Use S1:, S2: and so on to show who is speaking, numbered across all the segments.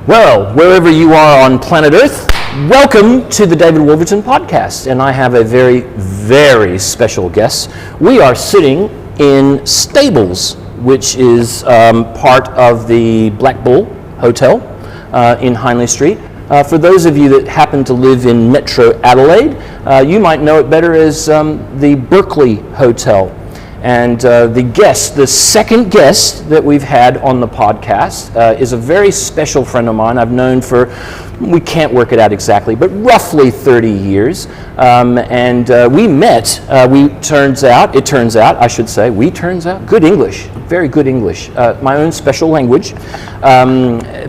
S1: Well, wherever you are on planet Earth, welcome to the David Wolverton podcast. And I have a very, very special guest. We are sitting in Stables, which is part of the Black Bull Hotel in Hindley Street. For those of you that happen to live in Metro Adelaide, you might know it better as the Berkeley Hotel. And the second guest that we've had on the podcast is a very special friend of mine I've known for, we can't work it out exactly, but roughly 30 years. We met, good English, very good English, my own special language.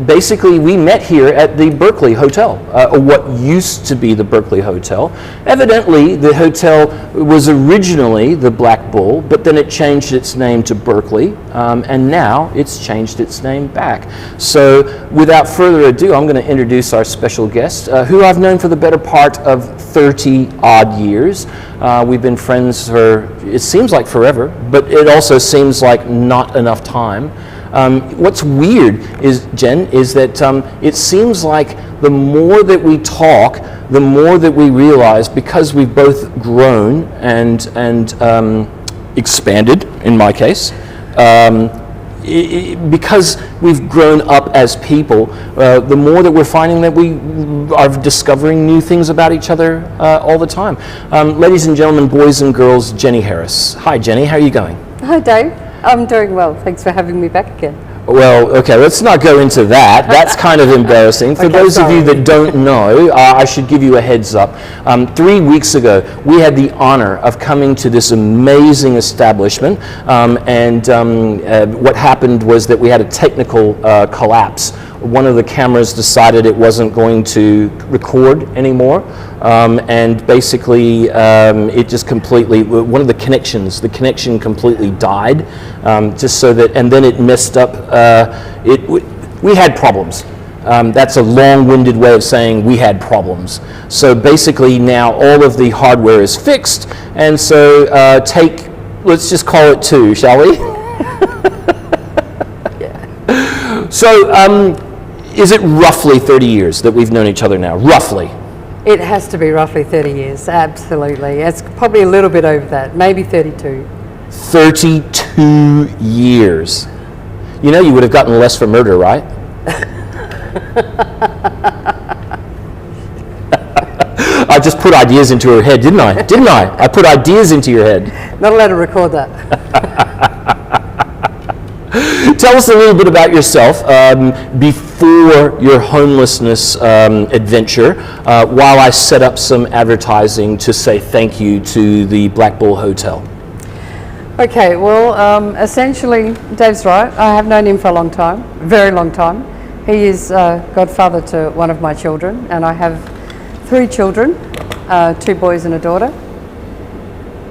S1: Basically, we met here at the Berkeley Hotel, or what used to be the Berkeley Hotel. Evidently, the hotel was originally the Black Bull, but then it changed its name to Berkeley, and now it's changed its name back. So, without further ado, I'm going to introduce our special guest, who I've known for the better part of 30 odd years. We've been friends for, it seems like forever, but it also seems like not enough time. What's weird is, Jen, is that it seems like the more that we talk, the more that we realize, because we've both grown and expanded, in my case, because we've grown up as people, the more that we're finding that we are discovering new things about each other all the time. Ladies and gentlemen, boys and girls, Jenny Harris. Hi, Jenny. How are you going?
S2: Hi, Dave. I'm doing well. Thanks for having me back again.
S1: Well, okay, let's not go into that. That's kind of embarrassing. For those of you that don't know, I should give you a heads up. 3 weeks ago, we had the honor of coming to this amazing establishment, what happened was that we had a technical collapse. One of the cameras decided it wasn't going to record anymore, and basically it just completely, one of the connection completely died, just so that, and then it messed up, we had problems. That's a long-winded way of saying we had problems. So basically now all of the hardware is fixed, and so let's just call it 2, shall we? Yeah. So, is it roughly 30 years that we've known each other now? Roughly.
S2: It has to be roughly 30 years, absolutely. It's probably a little bit over that, maybe 32.
S1: 32 years. You know you would have gotten less for murder, right? I just put ideas into her head, didn't I? Didn't I? I put ideas into your head.
S2: Not allowed to record that.
S1: Tell us a little bit about yourself before your homelessness adventure, while I set up some advertising to say thank you to the Black Bull Hotel.
S2: Okay, well, essentially, Dave's right. I have known him for a long time, very long time. He is godfather to one of my children, and I have 3 children, 2 boys and a daughter.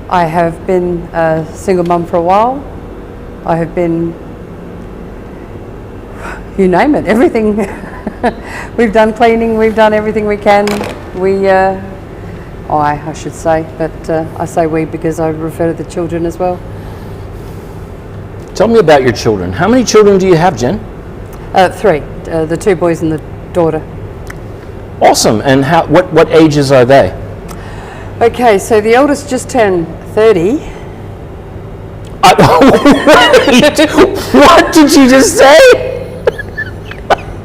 S2: I have been a single mum for a while. I have been, you name it, everything. We've done cleaning, we've done everything we can. I should say, but I say we because I refer to the children as well.
S1: Tell me about your children. How many children do you have, Jen?
S2: 3, the 2 boys and the daughter.
S1: Awesome, and what ages are they?
S2: Okay, so the eldest just turned 30.
S1: Wait, what did you just say?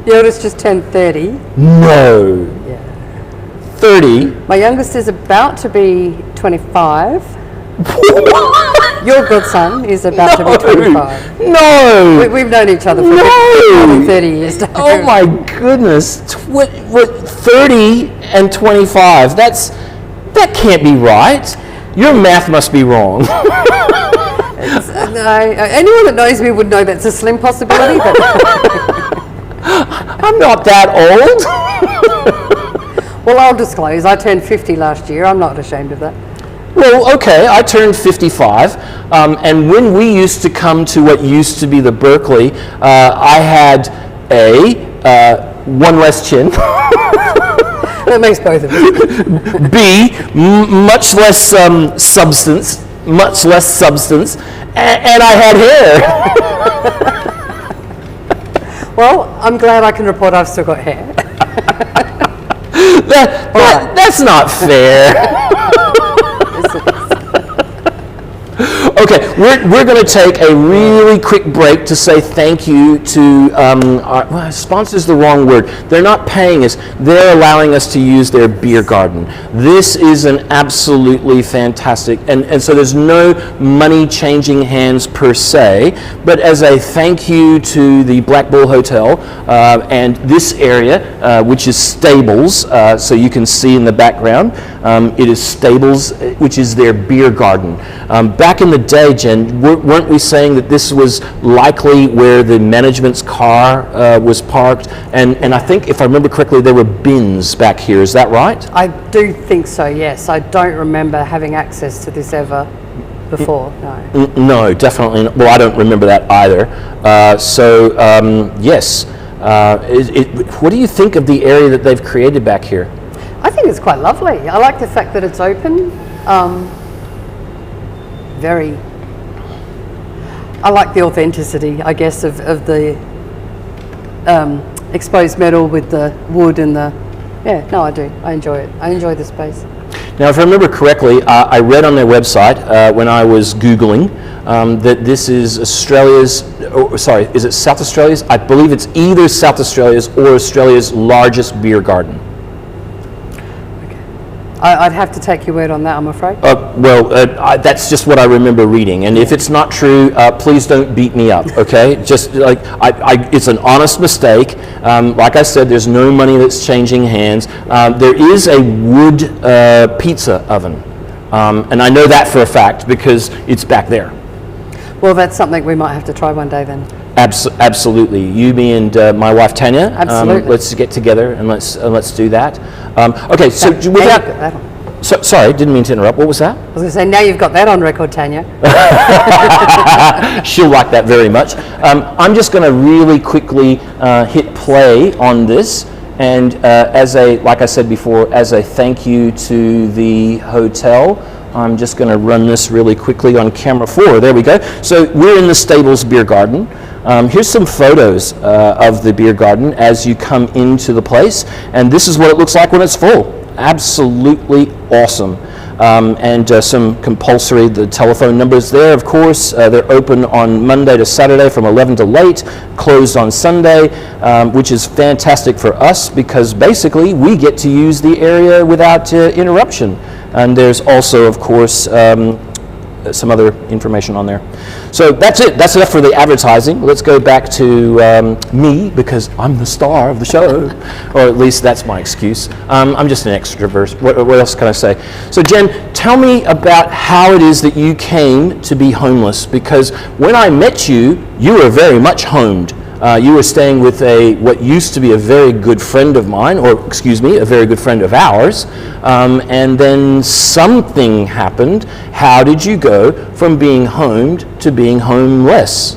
S2: The eldest just turned 30.
S1: No.
S2: Yeah.
S1: 30?
S2: My youngest is about to be 25. Your godson is about to be 25.
S1: No.
S2: We've known each other for more than 30 years.
S1: Oh my goodness. 30 and 25. That can't be right. Your math must be wrong.
S2: Anyone that knows me would know that's a slim possibility. But
S1: I'm not that old.
S2: Well, I'll disclose. I turned 50 last year. I'm not ashamed of that.
S1: Well, okay, I turned 55, and when we used to come to what used to be the Berkeley, I had one less chin.
S2: That makes both of us.
S1: B, much less substance, and I had hair.
S2: Well, I'm glad I can report I've still got hair.
S1: That's not fair. Okay, we're going to take a really quick break to say thank you to our sponsors. The wrong word. They're not paying us. They're allowing us to use their beer garden. This is an absolutely fantastic, and so there's no money changing hands per se, but as a thank you to the Black Bull Hotel and this area, which is Stables, so you can see in the background, it is Stables, which is their beer garden. Back in the day, Jen, weren't we saying that this was likely where the management's car was parked? And I think, if I remember correctly, there were bins back here. Is that right?
S2: I do think so, yes. I don't remember having access to this ever before, no.
S1: No, definitely not. Well, I don't remember that either. Yes. What do you think of the area that they've created back here?
S2: I think it's quite lovely. I like the fact that it's open. I like the authenticity, I guess, of the exposed metal with the wood and I do. I enjoy it. I enjoy the space.
S1: Now, if I remember correctly, I read on their website when I was Googling that this is is it South Australia's? I believe it's either South Australia's or Australia's largest beer garden.
S2: I'd have to take your word on that, I'm afraid.
S1: That's just what I remember reading, and if it's not true, please don't beat me up, okay? Just like it's an honest mistake. Like I said, there's no money that's changing hands. There is a wood pizza oven, and I know that for a fact because it's back there.
S2: Well, that's something we might have to try one day then.
S1: Absolutely. You, me, and my wife Tanya.
S2: Absolutely.
S1: Let's get together and let's do that. Okay. So
S2: now you've got that on.
S1: Sorry, didn't mean to interrupt. What was that?
S2: I was going to say, now you've got that on record, Tanya.
S1: She'll like that very much. I'm just going to really quickly hit play on this, and like I said before, as a thank you to the hotel, I'm just going to run this really quickly on camera 4. There we go. So we're in the Stables Beer Garden. Here's some photos of the beer garden as you come into the place, and this is what it looks like when it's full. Absolutely awesome. Some compulsory, the telephone numbers there, of course. They're open on Monday to Saturday from 11 to late, closed on Sunday, which is fantastic for us because basically we get to use the area without interruption. And there's also, of course, some other information on there. So that's it. That's enough for the advertising. Let's go back to me, because I'm the star of the show, or at least that's my excuse. I'm just an extrovert. What else can I say? So Jen, tell me about how it is that you came to be homeless, because when I met you, you were very much homed. You were staying with what used to be a very good friend of mine, or excuse me, a very good friend of ours, and then something happened. How did you go from being homed to being homeless?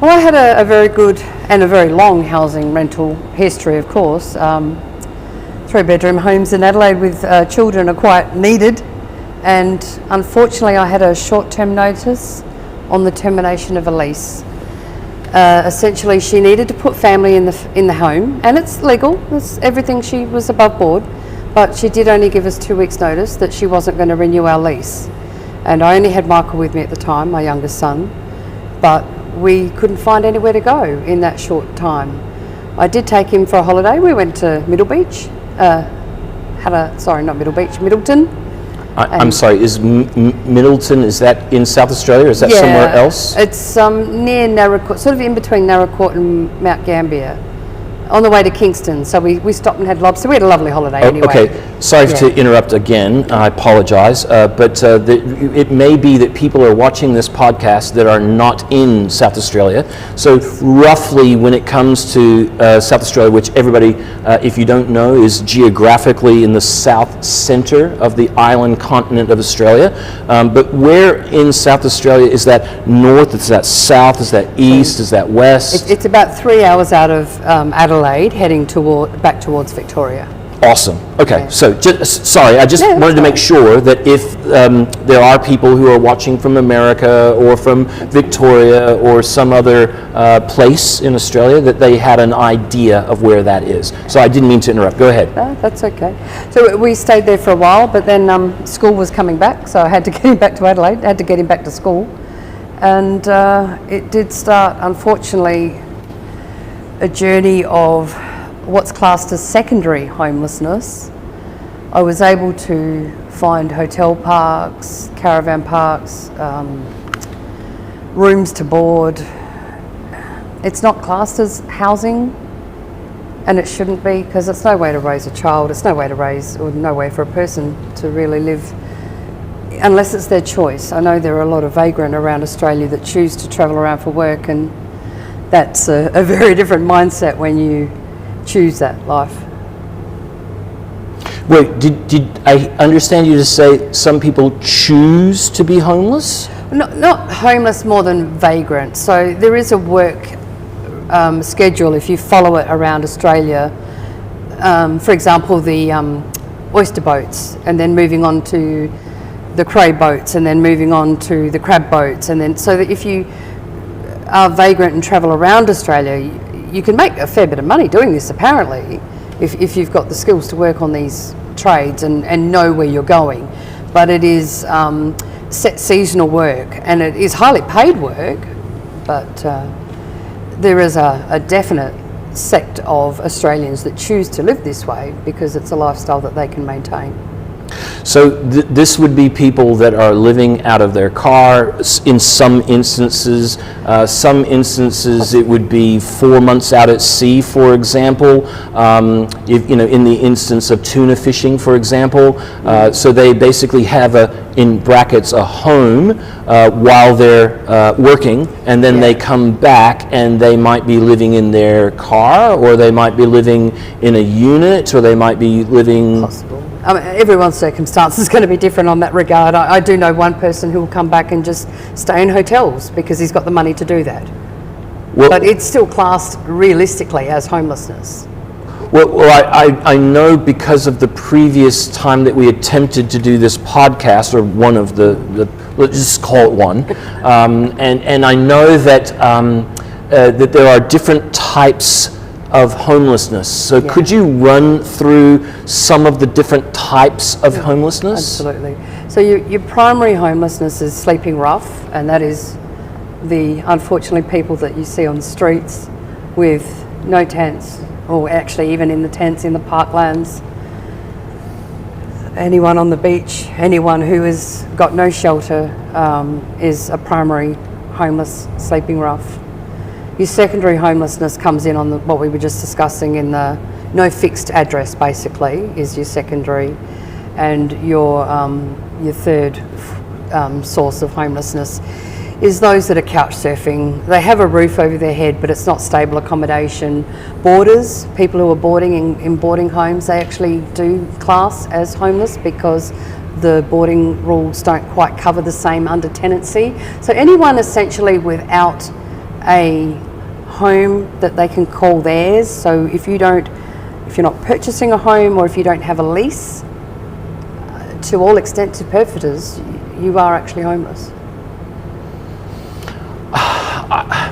S2: Well, I had a very good and a very long housing rental history, of course. 3-bedroom homes in Adelaide with children are quite needed, and unfortunately I had a short-term notice on the termination of a lease. Essentially, she needed to put family in the home, and it's legal. It's everything. She was above board, but she did only give us 2 weeks' notice that she wasn't going to renew our lease. And I only had Michael with me at the time, my youngest son, but we couldn't find anywhere to go in that short time. I did take him for a holiday. We went to Middlebeach. Middleton.
S1: I'm sorry, is Middleton, is that in South Australia, or is that somewhere else?
S2: It's near Narracourt, sort of in between Narracourt and Mount Gambier, on the way to Kingston. So we stopped and had lobster. We had a lovely holiday anyway.
S1: Okay, sorry to interrupt again. I apologize, but it may be that people are watching this podcast that are not in South Australia. So roughly when it comes to South Australia, which everybody, if you don't know, is geographically in the south center of the island continent of Australia. But where in South Australia is that north, is that south, is that east, is that west?
S2: It's about 3 hours out of Adelaide, heading back towards Victoria.
S1: Awesome. Okay,
S2: Yeah.
S1: so sorry, I just
S2: Yeah, that's
S1: wanted to make
S2: fine.
S1: sure that if there are people who are watching from America or from Victoria or some other place in Australia, that they had an idea of where that is. So I didn't mean to interrupt. Go ahead.
S2: No, that's okay. So we stayed there for a while, but then school was coming back, so I had to get him back to Adelaide, had to get him back to school. And it did start, unfortunately, a journey of what's classed as secondary homelessness. I was able to find hotel parks, caravan parks, rooms to board. It's not classed as housing, and it shouldn't be, because it's no way to raise a child, it's no way to raise, or no way for a person to really live, unless it's their choice. I know there are a lot of vagrant around Australia that choose to travel around for work, and that's a very different mindset when you choose that life.
S1: Wait, did I understand you to say some people choose to be homeless?
S2: Not homeless, more than vagrant. So there is a work schedule if you follow it around Australia. For example, the oyster boats, and then moving on to the cray boats, and then moving on to the crab boats, and then so that if you are vagrant and travel around Australia, you can make a fair bit of money doing this, apparently, if you've got the skills to work on these trades and know where you're going. But it is set seasonal work, and it is highly paid work, but there is a definite sect of Australians that choose to live this way because it's a lifestyle that they can maintain.
S1: So this would be people that are living out of their car. In some instances, it would be 4 months out at sea, for example. If, in the instance of tuna fishing, for example, so they basically have in brackets, a home while they're working, and then they come back and they might be living in their car, or they might be living in a unit, or they might be living...
S2: Possible. I mean, everyone's circumstance is going to be different on that regard. I do know one person who will come back and just stay in hotels because he's got the money to do that.
S1: Well,
S2: but it's still classed realistically as homelessness.
S1: Well, I know because of the previous time that we attempted to do this podcast, or one of the let's just call it one, and I know that that there are different types of homelessness. So could you run through some of the different types of homelessness?
S2: Absolutely. So your primary homelessness is sleeping rough, and that is the unfortunately people that you see on the streets with no tents, or actually even in the tents in the parklands. Anyone on the beach, anyone who has got no shelter is a primary homeless, sleeping rough. Your secondary homelessness comes in on what we were just discussing in the no fixed address, basically, is your secondary. And your third source of homelessness is those that are couch surfing. They have a roof over their head, but it's not stable accommodation. Boarders, people who are boarding in boarding homes, they actually do class as homeless because the boarding rules don't quite cover the same under tenancy. So anyone essentially without a home that they can call theirs. So if you're not purchasing a home, or if you don't have a lease, to all extents and purposes, you are actually homeless.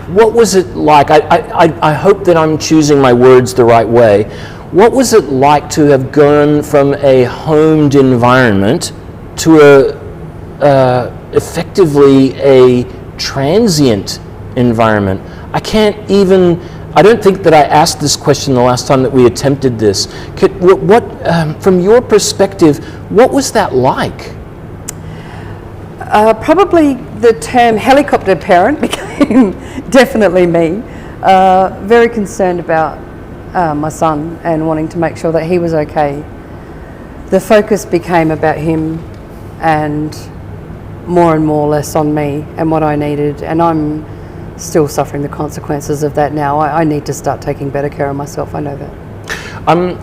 S1: What was it like? I hope that I'm choosing my words the right way. What was it like to have gone from a homed environment to effectively a transient environment? I don't think that I asked this question the last time that we attempted this. From your perspective, what was that like?
S2: Probably the term helicopter parent became definitely me. Very concerned about my son and wanting to make sure that he was okay. The focus became about him and more less on me and what I needed, and I'm still suffering the consequences of that now. I need to start taking better care of myself, I know that.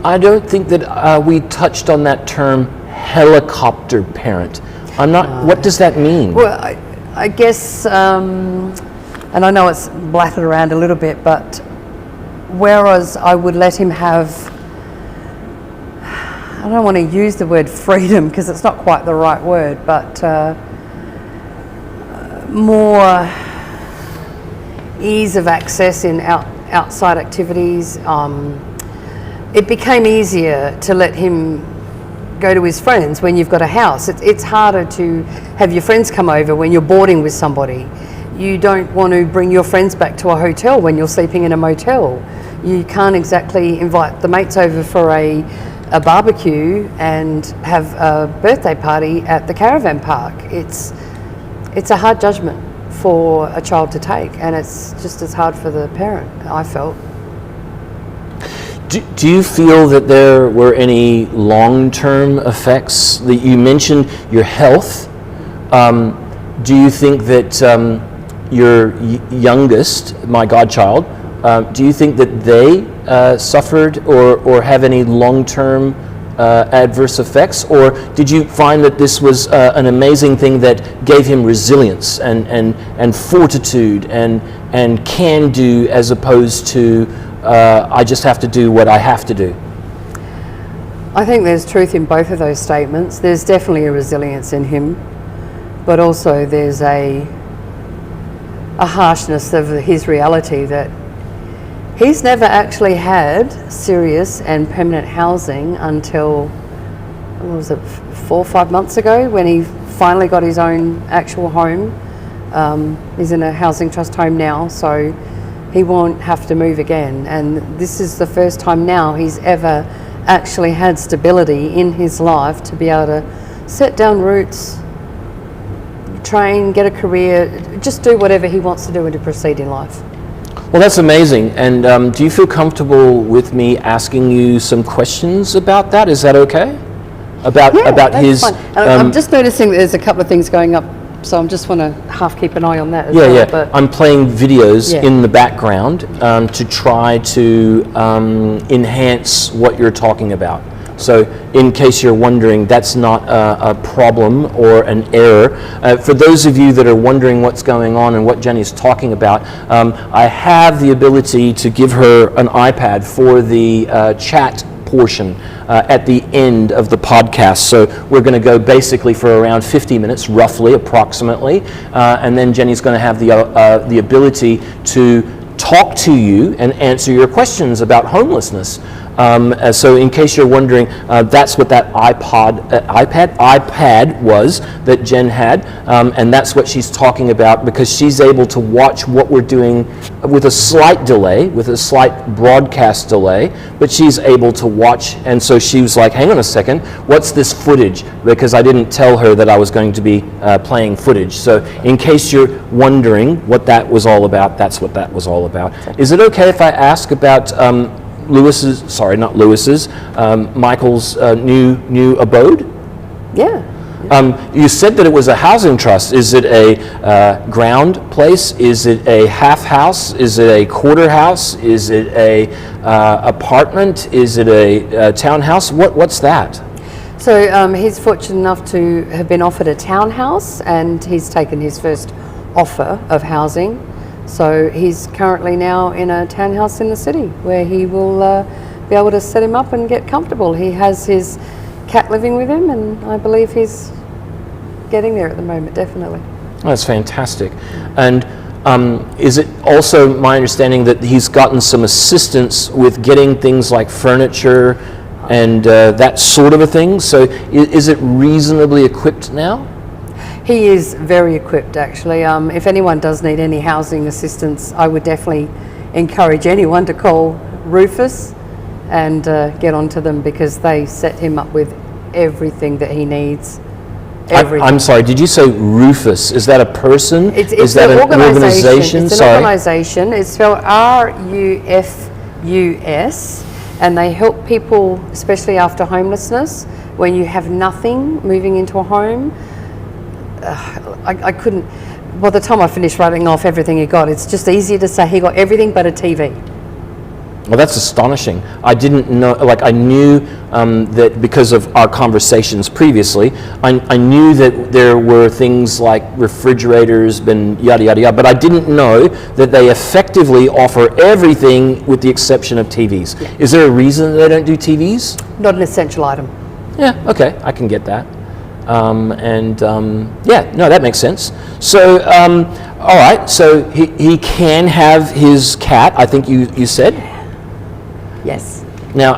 S1: I don't think that we touched on that term, helicopter parent. What does that mean?
S2: Well, I guess, and I know it's blattered around a little bit, but whereas I would let him have I don't want to use the word freedom because it's not quite the right word, but more ease of access in outside activities. It became easier to let him go to his friends when you've got a house. It's harder to have your friends come over when you're boarding with somebody. You don't want to bring your friends back to a hotel when you're sleeping in a motel. You can't exactly invite the mates over for a barbecue and have a birthday party at the caravan park. It's a hard judgment for a child to take, and it's just as hard for the parent, I felt.
S1: Do you feel that there were any long-term effects? That you mentioned your health. Do you think that your youngest, my godchild, do you think that they suffered or have any long-term adverse effects? Or did you find that this was an amazing thing that gave him resilience and fortitude and can do, as opposed to I just have to do what I have to do?
S2: I think there's truth in both of those statements. There's definitely a resilience in him, but also there's a harshness of his reality that he's never actually had serious and permanent housing until, what was it, 4 or 5 months ago, when he finally got his own actual home. He's in a housing trust home now, so he won't have to move again. And this is the first time now he's ever actually had stability in his life to be able to set down roots, train, get a career, just do whatever he wants to do and to proceed in life.
S1: Well, that's amazing. And do you feel comfortable with me asking you some questions about that? Is that okay? About
S2: that's
S1: his.
S2: fine. I'm just noticing that there's a couple of things going up, so I just want to half keep an eye on that as well.
S1: Yeah.
S2: But
S1: I'm playing videos
S2: Yeah.
S1: in the background to try to enhance what you're talking about. So in case you're wondering, that's not a problem or an error. For those of you that are wondering what's going on and what Jenny's talking about, I have the ability to give her an iPad for the chat portion at the end of the podcast. So we're going to go basically for around 50 minutes, roughly, approximately, and then Jenny's going to have the ability to talk to you and answer your questions about homelessness. So in case you're wondering, that's what that iPad was that Jen had, and that's what she's talking about, because she's able to watch what we're doing with a slight delay, with a slight broadcast delay, but she's able to watch. And so she was like, hang on a second, what's this footage? Because I didn't tell her that I was going to be playing footage. So in case you're wondering what that was all about, that's what that was all about. Is it okay if I ask about Michael's new abode?
S2: yeah.
S1: You said that it was a housing trust. Is it a ground place? Is it a half house? Is it a quarter house? Is it a apartment? Is it a townhouse? What's that?
S2: So he's fortunate enough to have been offered a townhouse, and he's taken his first offer of housing. So he's currently now in a townhouse in the city where he will be able to set him up and get comfortable. He has his cat living with him, and I believe he's getting there at the moment, definitely.
S1: That's fantastic. And is it also my understanding that he's gotten some assistance with getting things like furniture and that sort of a thing? So is it reasonably equipped now?
S2: He is very equipped, actually. If anyone does need any housing assistance, I would definitely encourage anyone to call Rufus and get onto them, because they set him up with everything that he needs. Everything.
S1: I'm sorry, did you say Rufus? Is that a person?
S2: Is that an organization? It's an organization. It's spelled RUFUS, and they help people, especially after homelessness, when you have nothing, moving into a home. I couldn't, by the time I finished writing off everything he got, it's just easier to say he got everything but a TV.
S1: Well, that's astonishing. I didn't know, I knew that because of our conversations previously, I knew that there were things like refrigerators and yada, yada, yada, but I didn't know that they effectively offer everything with the exception of TVs.
S2: Yeah.
S1: Is there a reason that they don't do TVs?
S2: Not an essential item.
S1: Yeah, okay, I can get that. Yeah, no, that makes sense. So, all right, so he can have his cat, I think you said?
S2: Yes.
S1: Now,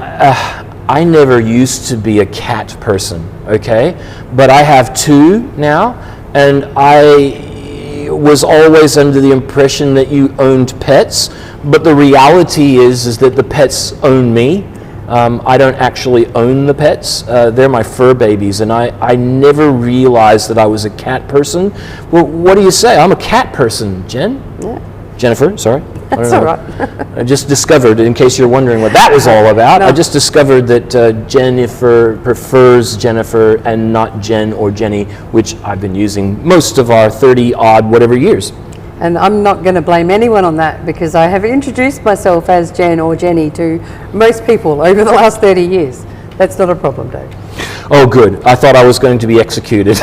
S1: I never used to be a cat person, okay? But I have two now, and I was always under the impression that you owned pets, but the reality is that the pets own me. I don't actually own the pets. They're my fur babies, and I never realized that I was a cat person. Well, what do you say? I'm a cat person, Jen?
S2: Yeah.
S1: Jennifer, sorry.
S2: That's all right.
S1: I just discovered, in case you're wondering what that was all about,
S2: No.
S1: I just discovered that Jennifer prefers Jennifer and not Jen or Jenny, which I've been using most of our 30-odd whatever years.
S2: And I'm not going to blame anyone on that, because I have introduced myself as Jen or Jenny to most people over the last 30 years. That's not a problem, Dave.
S1: Oh, good. I thought I was going to be executed.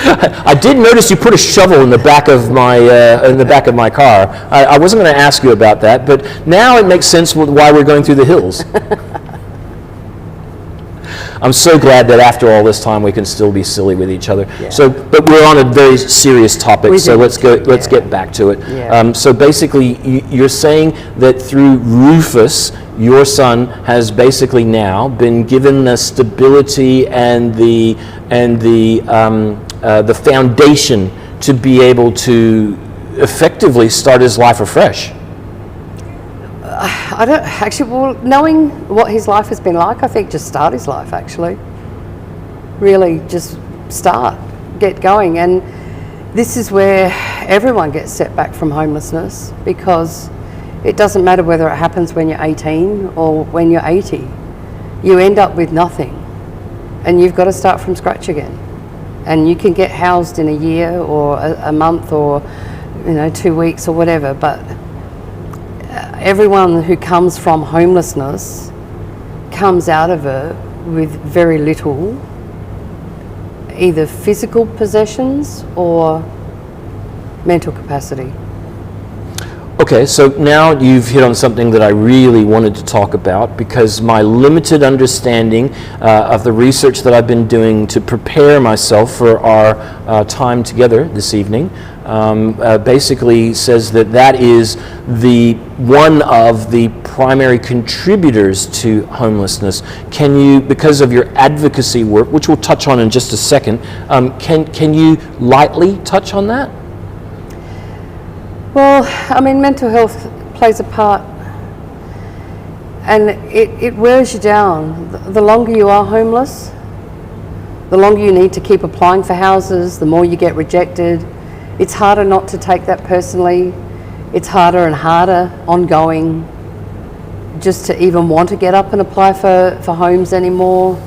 S1: I did notice you put a shovel in the back of my car. I wasn't going to ask you about that, but now it makes sense why we're going through the hills. I'm so glad that after all this time we can still be silly with each other.
S2: Yeah.
S1: So, but we're on a very serious topic, so let's get back to it.
S2: Yeah.
S1: So basically, you're saying that through Rufus, your son has basically now been given the stability and the foundation to be able to effectively start his life afresh.
S2: I don't actually, well, knowing what his life has been like, I think just start his life, actually. Really just start, get going. And this is where everyone gets set back from homelessness, because it doesn't matter whether it happens when you're 18 or when you're 80. You end up with nothing, and you've got to start from scratch again. And you can get housed in a year or a month or 2 weeks or whatever, but everyone who comes from homelessness comes out of it with very little, either physical possessions or mental capacity.
S1: Okay, so now you've hit on something that I really wanted to talk about, because my limited understanding of the research that I've been doing to prepare myself for our time together this evening basically says that is one of the primary contributors to homelessness. Can you, because of your advocacy work, which we'll touch on in just a second, can you lightly touch on that?
S2: Well, I mean, mental health plays a part, and it wears you down. The longer you are homeless, the longer you need to keep applying for houses, the more you get rejected. It's harder not to take that personally. It's harder and harder ongoing just to even want to get up and apply for homes anymore.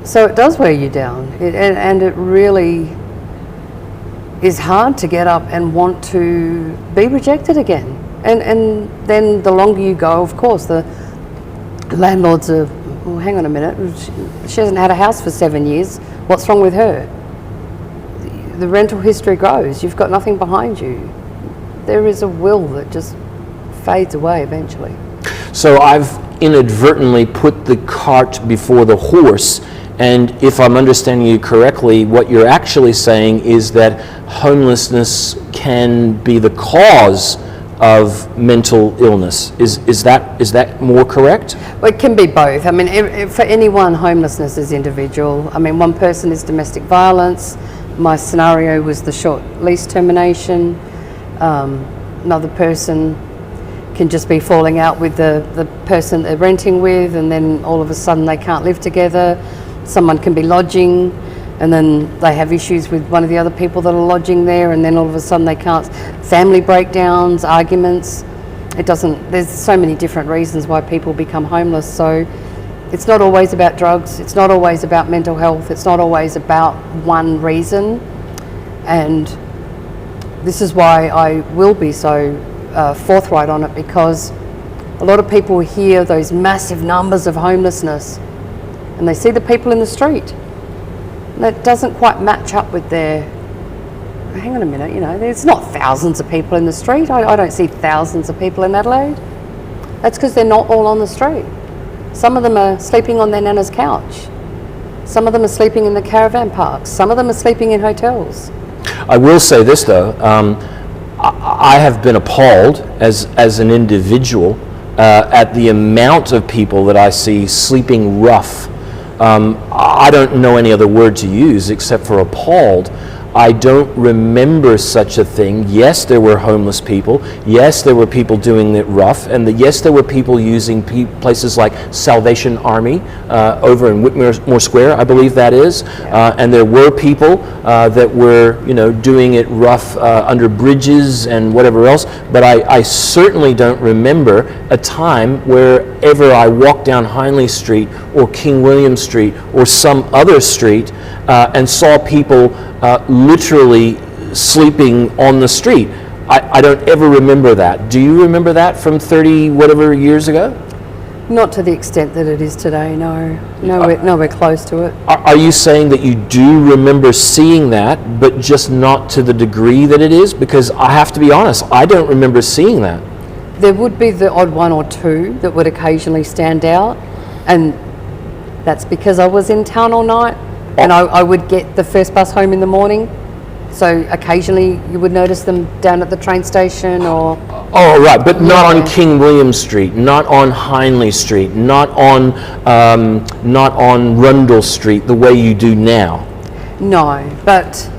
S2: So it does wear you down, and it really is hard to get up and want to be rejected again. And then the longer you go, of course, the landlords are, well, hang on a minute, she hasn't had a house for 7 years. What's wrong with her? The rental history grows. You've got nothing behind you. There is a will that just fades away eventually.
S1: So I've inadvertently put the cart before the horse. And if I'm understanding you correctly, what you're actually saying is that homelessness can be the cause of mental illness. Is that more correct?
S2: Well, it can be both. I mean, for anyone, homelessness is individual. I mean, one person is domestic violence. My scenario was the short lease termination. Another person can just be falling out with the person they're renting with, and then all of a sudden they can't live together. Someone can be lodging, and then they have issues with one of the other people that are lodging there, and then all of a sudden they can't. Family breakdowns, arguments. There's so many different reasons why people become homeless. So it's not always about drugs. It's not always about mental health. It's not always about one reason. And this is why I will be so forthright on it, because a lot of people hear those massive numbers of homelessness and they see the people in the street. And that doesn't quite match up with their, hang on a minute, there's not thousands of people in the street. I don't see thousands of people in Adelaide. That's because they're not all on the street. Some of them are sleeping on their nana's couch. Some of them are sleeping in the caravan parks. Some of them are sleeping in hotels.
S1: I will say this though, I have been appalled as an individual at the amount of people that I see sleeping rough. I don't know any other word to use except for appalled. I don't remember such a thing. Yes, there were homeless people. Yes, there were people doing it rough. And yes, there were people using places like Salvation Army over in Whitmore Square, I believe that is. And there were people that were, doing it rough under bridges and whatever else. But I certainly don't remember a time wherever I walked down Hindley Street or King William Street or some other street and saw people literally sleeping on the street. I don't ever remember that. Do you remember that from 30 whatever years ago?
S2: Not to the extent that it is today, no. Nowhere close to it.
S1: Are you saying that you do remember seeing that, but just not to the degree that it is? Because I have to be honest, I don't remember seeing that.
S2: There would be the odd one or two that would occasionally stand out, and that's because I was in town all night. And I would get the first bus home in the morning, so occasionally you would notice them down at the train station or...
S1: Oh, right, but not on King William Street, not on Hindley Street, not on Rundle Street the way you do now.
S2: No, but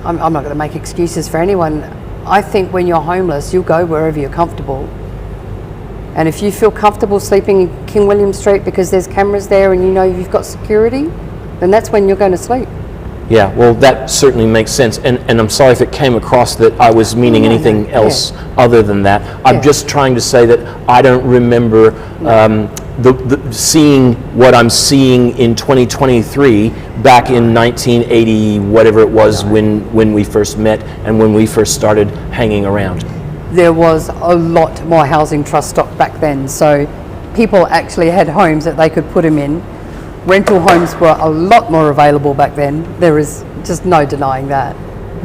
S2: I'm not going to make excuses for anyone. I think when you're homeless, you'll go wherever you're comfortable. And if you feel comfortable sleeping in King William Street because there's cameras there and you know you've got security, then that's when you're going to sleep.
S1: Yeah, well, that certainly makes sense. And I'm sorry if it came across that I was meaning anything else other than that. I'm just trying to say that I don't remember seeing what I'm seeing in 2023 back in 1980, whatever it was, when we first met and when we first started hanging around.
S2: There was a lot more housing trust stock back then, so people actually had homes that they could put them in. Rental homes were a lot more available back then. There is just no denying that.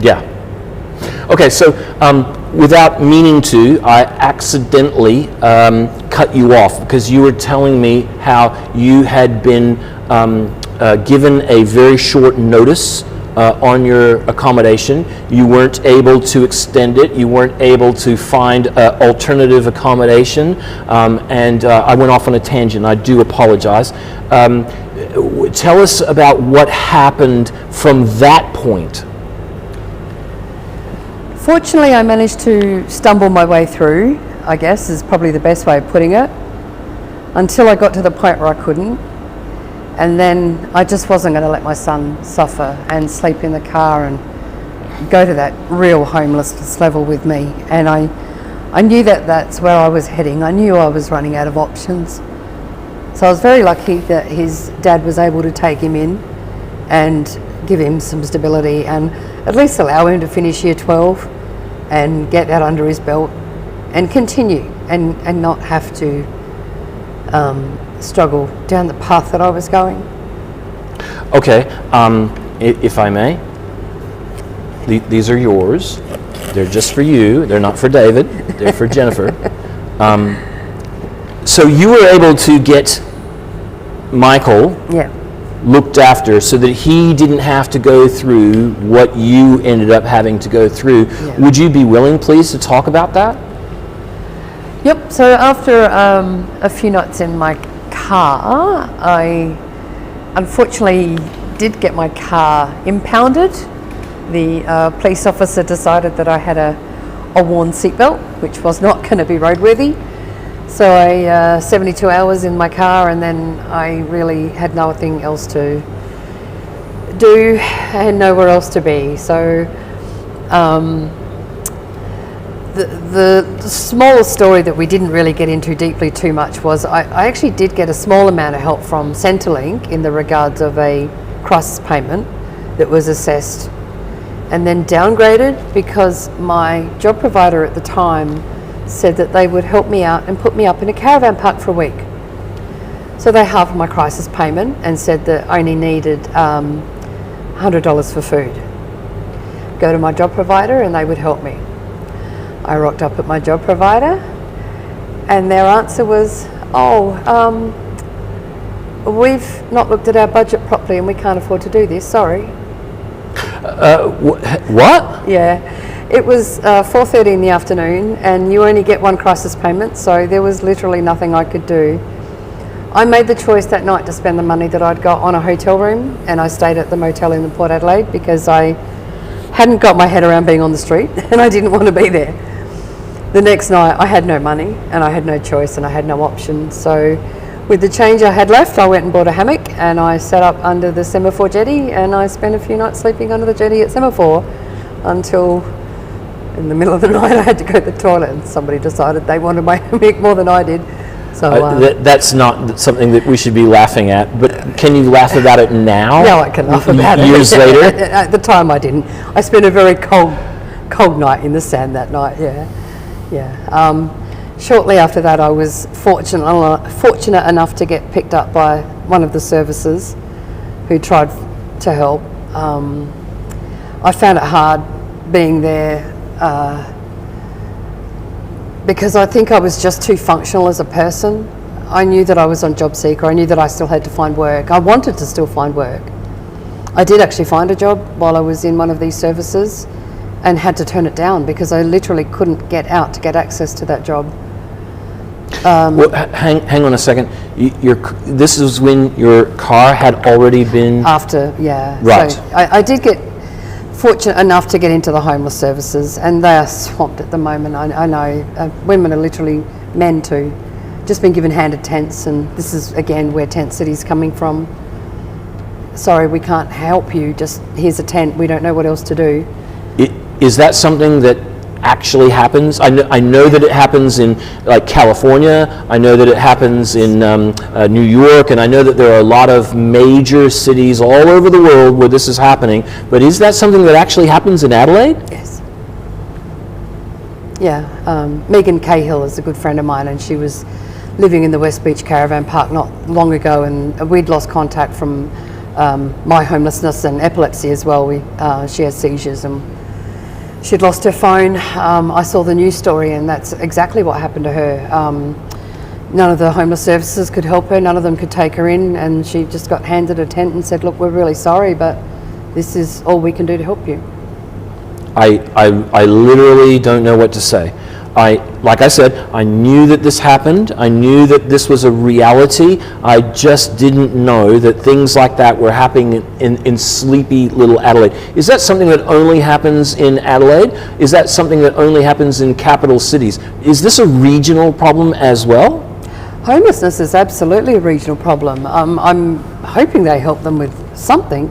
S1: Yeah. Okay, so without meaning to, I accidentally cut you off because you were telling me how you had been given a very short notice on your accommodation. You weren't able to extend it. You weren't able to find alternative accommodation, and I went off on a tangent. I do apologize. Tell us about what happened from that point.
S2: Fortunately, I managed to stumble my way through, I guess is probably the best way of putting it, until I got to the point where I couldn't. And then I just wasn't going to let my son suffer and sleep in the car and go to that real homelessness level with me. And I knew that that's where I was heading. I knew I was running out of options. So I was very lucky that his dad was able to take him in and give him some stability and at least allow him to finish year 12 and get that under his belt and continue and not have to struggle down the path that I was going.
S1: Okay, if I may, these are yours. They're just for you. They're not for David. They're for Jennifer. So you were able to get Michael looked after so that he didn't have to go through what you ended up having to go through. Yeah. Would you be willing, please, to talk about that?
S2: Yep. So after a few nights in my car, I unfortunately did get my car impounded. The police officer decided that I had a worn seatbelt, which was not going to be roadworthy. So I 72 hours in my car, and then I really had nothing else to do and nowhere else to be. So the smaller story that we didn't really get into deeply too much was I actually did get a small amount of help from Centrelink in the regards of a crisis payment that was assessed and then downgraded because my job provider at the time said that they would help me out and put me up in a caravan park for a week. So they halved my crisis payment and said that I only needed $100 for food. Go to my job provider and they would help me. I rocked up at my job provider and their answer was, We've not looked at our budget properly and we can't afford to do this, sorry.
S1: What?
S2: Yeah, it was 4:30 in the afternoon and you only get one crisis payment, so there was literally nothing I could do. I made the choice that night to spend the money that I'd got on a hotel room, and I stayed at the motel in Port Adelaide because I hadn't got my head around being on the street and I didn't want to be there. The next night I had no money and I had no choice and I had no option, so with the change I had left, I went and bought a hammock and I sat up under the Semaphore jetty and I spent a few nights sleeping under the jetty at Semaphore until in the middle of the night I had to go to the toilet and somebody decided they wanted my hammock more than I did. So
S1: that's not something that we should be laughing at, but can you laugh about it now?
S2: No, I can laugh about it.
S1: Years later?
S2: At the time I didn't. I spent a very cold night in the sand that night, yeah. Shortly after that, I was fortunate enough to get picked up by one of the services who tried to help. I found it hard being there because I think I was just too functional as a person. I knew that I was on job seeker. I knew that I still had to find work. I wanted to still find work. I did actually find a job while I was in one of these services and had to turn it down because I literally couldn't get out to get access to that job.
S1: Well, hang on a second. This is when your car had already been...
S2: After, yeah.
S1: Right.
S2: So I did get fortunate enough to get into the homeless services, and they are swamped at the moment. I know. Women are literally men too. Just been given handed tents, and this is, again, where Tent City's coming from. Sorry, we can't help you. Just, here's a tent. We don't know what else to do.
S1: Is that something that actually happens? I know that it happens in like California. I know that it happens in New York, and I know that there are a lot of major cities all over the world where this is happening. But is that something that actually happens in Adelaide?
S2: Yes. Yeah. Megan Cahill is a good friend of mine, and she was living in the West Beach Caravan Park not long ago, and we'd lost contact from my homelessness and epilepsy as well. She has seizures and she'd lost her phone. I saw the news story and that's exactly what happened to her. None of the homeless services could help her, none of them could take her in, and she just got handed a tent and said, look, we're really sorry, but this is all we can do to help you.
S1: I literally don't know what to say. Like I said, I knew that this happened. I knew that this was a reality. I just didn't know that things like that were happening in sleepy little Adelaide. Is that something that only happens in Adelaide? Is that something that only happens in capital cities? Is this a regional problem as well?
S2: Homelessness is absolutely a regional problem. I'm hoping they help them with something.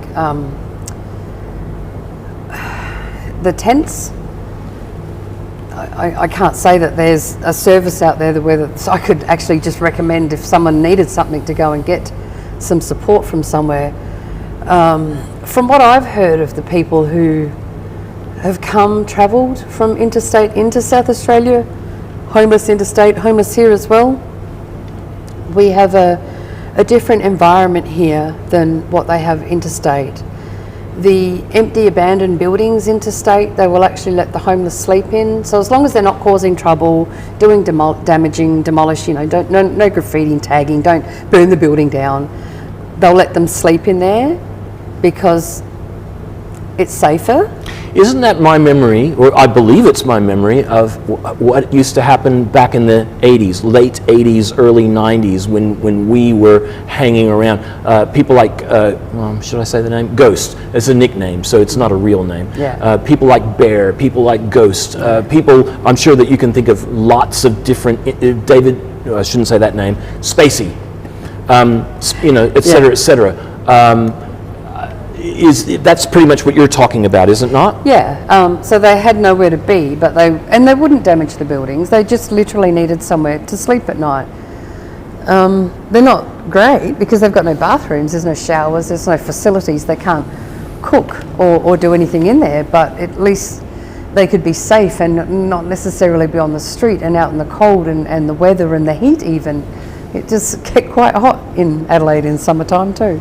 S2: The tents, I can't say that there's a service out there where I could actually just recommend if someone needed something to go and get some support from somewhere. From what I've heard of the people who have travelled from interstate into South Australia, homeless interstate, homeless here as well, we have a different environment here than what they have interstate. The empty abandoned buildings interstate, they will actually let the homeless sleep in. So as long as they're not causing trouble, doing damaging, demolish, no graffiti and tagging, don't burn the building down, they'll let them sleep in there because it's safer.
S1: Isn't that my memory, or I believe it's my memory, of what used to happen back in the 80s, late 80s, early 90s, when we were hanging around? People like, should I say the name? Ghost. It's a nickname, so it's not a real name.
S2: Yeah.
S1: People like Bear, people like Ghost, people, I'm sure that you can think of lots of different, David, I shouldn't say that name, Spacey, et cetera, et cetera. That's pretty much what you're talking about, is it not?
S2: Yeah, so they had nowhere to be, but they wouldn't damage the buildings. They just literally needed somewhere to sleep at night. They're not great because they've got no bathrooms, there's no showers, there's no facilities. They can't cook or do anything in there, but at least they could be safe and not necessarily be on the street and out in the cold and the weather and the heat even. It just get quite hot in Adelaide in summertime too.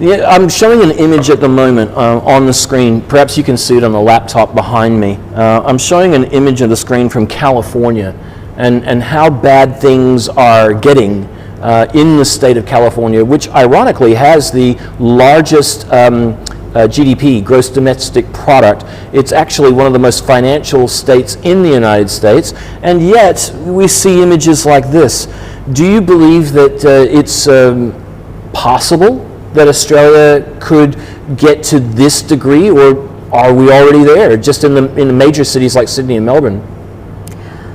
S1: Yeah, I'm showing an image at the moment on the screen. Perhaps you can see it on the laptop behind me. I'm showing an image of the screen from California. and how bad things are getting in the state of California, which ironically has the largest GDP, gross domestic product. It's actually one of the most financial states in the United States, and yet we see images like this. Do you believe that it's possible that Australia could get to this degree, or are we already there, just in the major cities like Sydney and Melbourne?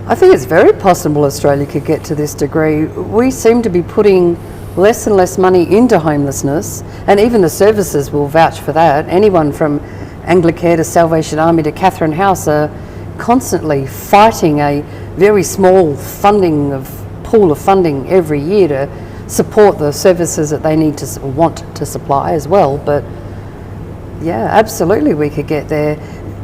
S2: I think it's very possible Australia could get to this degree. We seem to be putting less and less money into homelessness, and even the services will vouch for that. Anyone from Anglicare to Salvation Army to Catherine House are constantly fighting a very small pool of funding every year to support the services that they need to want to supply as well. But yeah, absolutely we could get there.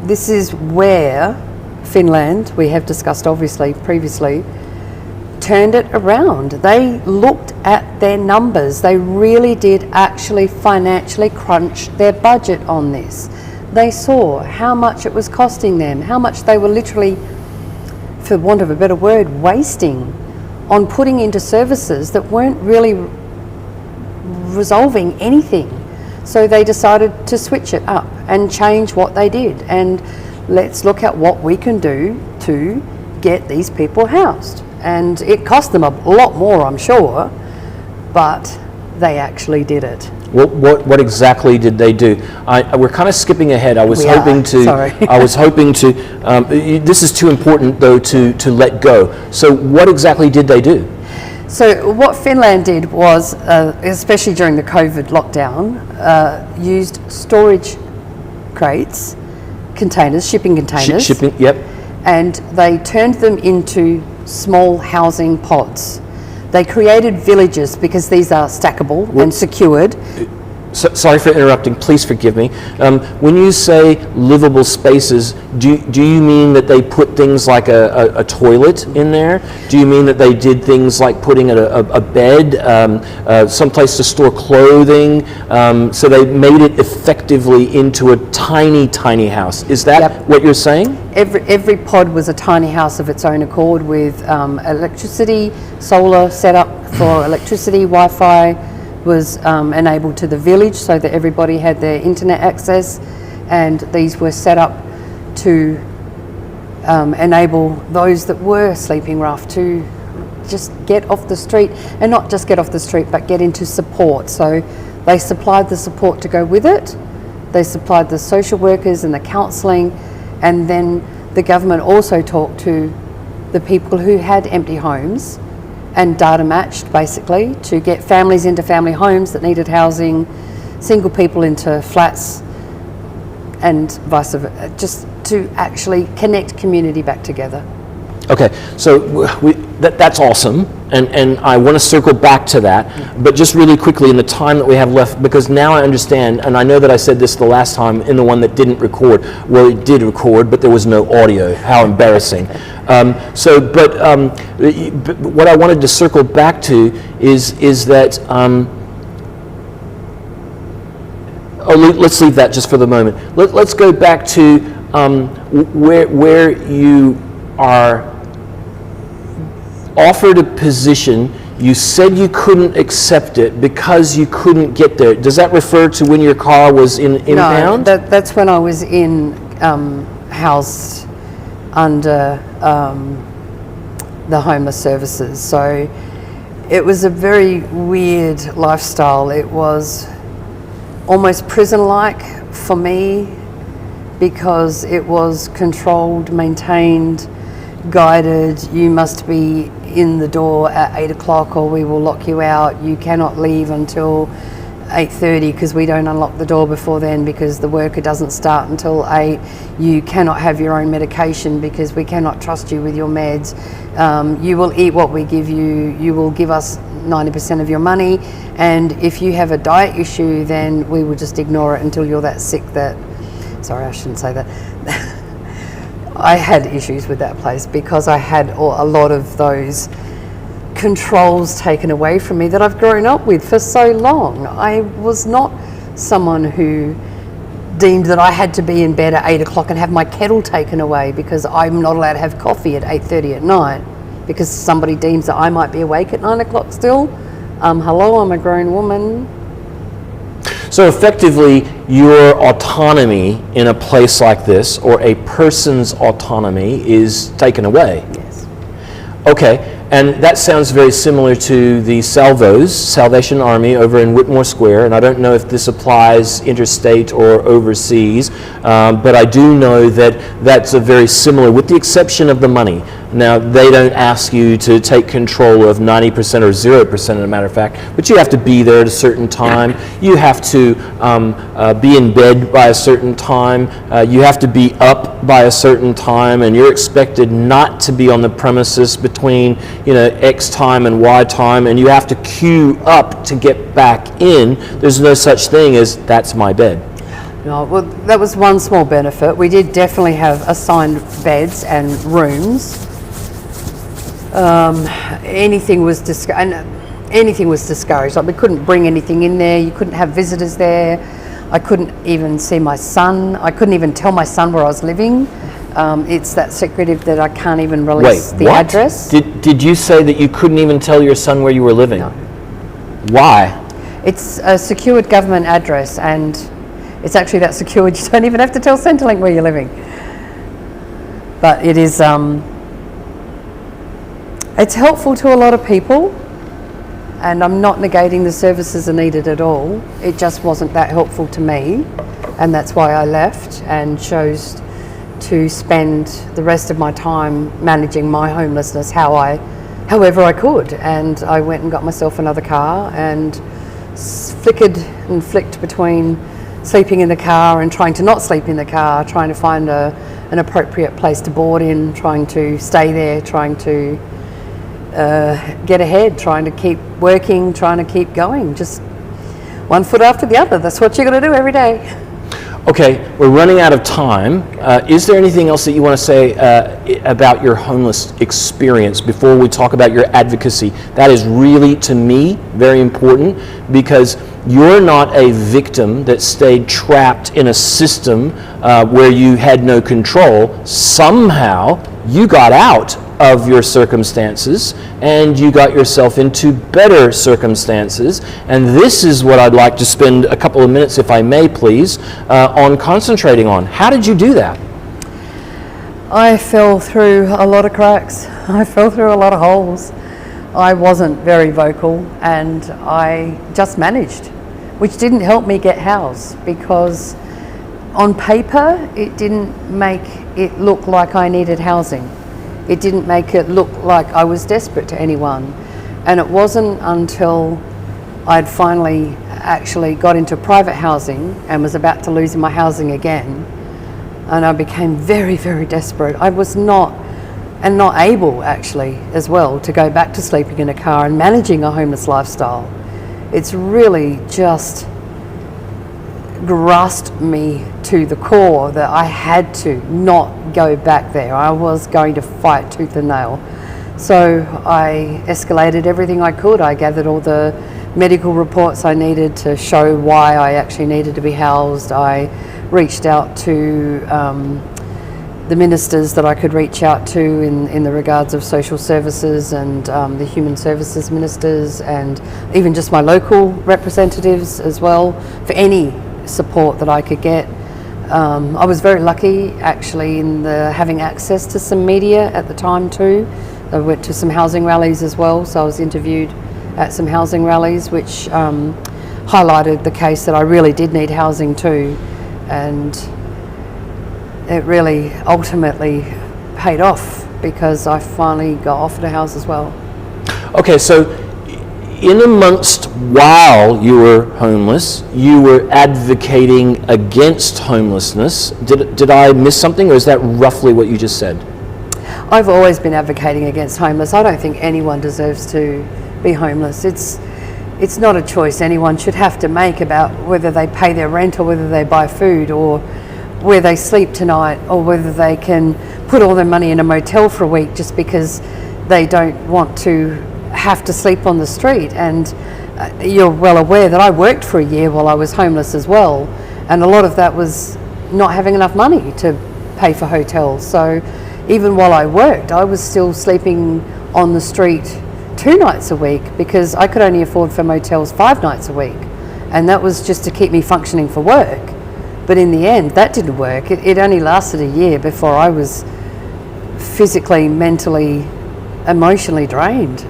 S2: This is where Finland, we have discussed obviously previously, turned it around. They looked at their numbers. They really did actually financially crunch their budget on this. They saw how much it was costing them, how much they were literally, for want of a better word, wasting on putting into services that weren't really resolving anything. So they decided to switch it up and change what they did. And let's look at what we can do to get these people housed. And it cost them a lot more, I'm sure, but they actually did it.
S1: What exactly did they do? We're kind of skipping ahead. I was hoping to. This is too important though to let go. So what exactly did they do?
S2: So what Finland did was, especially during the COVID lockdown, used storage crates, containers, shipping containers.
S1: Shipping, yep.
S2: And they turned them into small housing pods. They created villages because these are stackable and secured.
S1: Sorry for interrupting, please forgive me. When you say livable spaces, do you mean that they put things like a toilet in there? Do you mean that they did things like putting a bed, someplace to store clothing? So they made it effectively into a tiny, tiny house. Is that what you're saying?
S2: Every pod was a tiny house of its own accord with electricity, solar set up for electricity, Wi-Fi was enabled to the village so that everybody had their internet access, and these were set up to enable those that were sleeping rough to just get off the street, and not just get off the street but get into support. So they supplied the support to go with it, they supplied the social workers and the counselling, and then the government also talked to the people who had empty homes and data matched basically to get families into family homes that needed housing, single people into flats, and vice versa, just to actually connect community back together.
S1: Okay, so that's awesome, and I want to circle back to that, but just really quickly in the time that we have left, because now I understand, and I know that I said this the last time in the one that didn't record. Well, it did record, but there was no audio. How embarrassing. But what I wanted to circle back to is that, let's leave that just for the moment. Let's go back to where you are offered a position. You said you couldn't accept it because you couldn't get there. Does that refer to when your car was inbound?
S2: No, that's when I was housed under the homeless services. So it was a very weird lifestyle. It was almost prison-like for me because it was controlled, maintained, guided. You must be in the door at 8 o'clock or we will lock you out. You cannot leave until 8:30 because we don't unlock the door before then because the worker doesn't start until 8. You cannot have your own medication because we cannot trust you with your meds. You will eat what we give you. You will give us 90% of your money, and if you have a diet issue then we will just ignore it until you're that sick that, sorry I shouldn't say that. I had issues with that place because I had a lot of those controls taken away from me that I've grown up with for so long. I was not someone who deemed that I had to be in bed at 8 o'clock and have my kettle taken away because I'm not allowed to have coffee at 8:30 at night. because somebody deems that I might be awake at 9 o'clock still. Hello, I'm a grown woman.
S1: So effectively, your autonomy in a place like this, or a person's autonomy, is taken away.
S2: Yes.
S1: Okay, and that sounds very similar to the Salvos, Salvation Army, over in Whitmore Square, and I don't know if this applies interstate or overseas, but I do know that that's a very similar, with the exception of the money. Now, they don't ask you to take control of 90% or 0%, as a matter of fact, but you have to be there at a certain time. You have to be in bed by a certain time. You have to be up by a certain time, and you're expected not to be on the premises between, X time and Y time, and you have to queue up to get back in. There's no such thing as, that's my bed.
S2: No, well, that was one small benefit. We did definitely have assigned beds and rooms. Anything was discouraged. Like, we couldn't bring anything in there. You couldn't have visitors there. I couldn't even see my son. I couldn't even tell my son where I was living. It's that secretive that I can't even release the address.
S1: Did you say that you couldn't even tell your son where you were living?
S2: No.
S1: Why?
S2: It's a secured government address, and it's actually that secured you don't even have to tell Centrelink where you're living. But it is, it's helpful to a lot of people, and I'm not negating the services are needed at all. It just wasn't that helpful to me, and that's why I left and chose to spend the rest of my time managing my homelessness however I could. And I went and got myself another car and flickered and flicked between sleeping in the car and trying to not sleep in the car, trying to find an appropriate place to board in, trying to stay there, trying to get ahead, trying to keep working, trying to keep going, just one foot after the other. That's what you got to do every day.
S1: Okay, we're running out of time. Is there anything else that you want to say about your homeless experience before we talk about your advocacy? That is really, to me, very important, because you're not a victim that stayed trapped in a system where you had no control. Somehow, you got out of your circumstances and you got yourself into better circumstances, and this is what I'd like to spend a couple of minutes, if I may please, on concentrating on. How did you do that?
S2: I fell through a lot of cracks. I fell through a lot of holes. I wasn't very vocal, and I just managed, which didn't help me get housed, because on paper it didn't make it look like I needed housing. It didn't make it look like I was desperate to anyone. And it wasn't until I'd finally actually got into private housing and was about to lose my housing again, and I became very, very desperate. I was not able, actually, as well, to go back to sleeping in a car and managing a homeless lifestyle. It's really just grasped me to the core that I had to not go back there. I was going to fight tooth and nail. So I escalated everything I could. I gathered all the medical reports I needed to show why I actually needed to be housed. I reached out to the ministers that I could reach out to in the regards of social services, and the human services ministers, and even just my local representatives as well, for any support that I could get. I was very lucky, actually, in having access to some media at the time too. I went to some housing rallies as well, so I was interviewed at some housing rallies, which highlighted the case that I really did need housing too, and it really ultimately paid off, because I finally got offered a house as well. Okay, so in amongst, while you were homeless, you were advocating against homelessness. Did I miss something, or is that roughly what you just said? I've always been advocating against homeless. I don't think anyone deserves to be homeless. It's not a choice anyone should have to make about whether they pay their rent, or whether they buy food, or where they sleep tonight, or whether they can put all their money in a motel for a week just because they don't want to have to sleep on the street. And you're well aware that I worked for a year while I was homeless as well, and a lot of that was not having enough money to pay for hotels. So even while I worked, I was still sleeping on the street 2 nights a week because I could only afford for motels 5 nights a week. And that was just to keep me functioning for work. But in the end, that didn't work. It only lasted a year before I was physically, mentally, emotionally drained.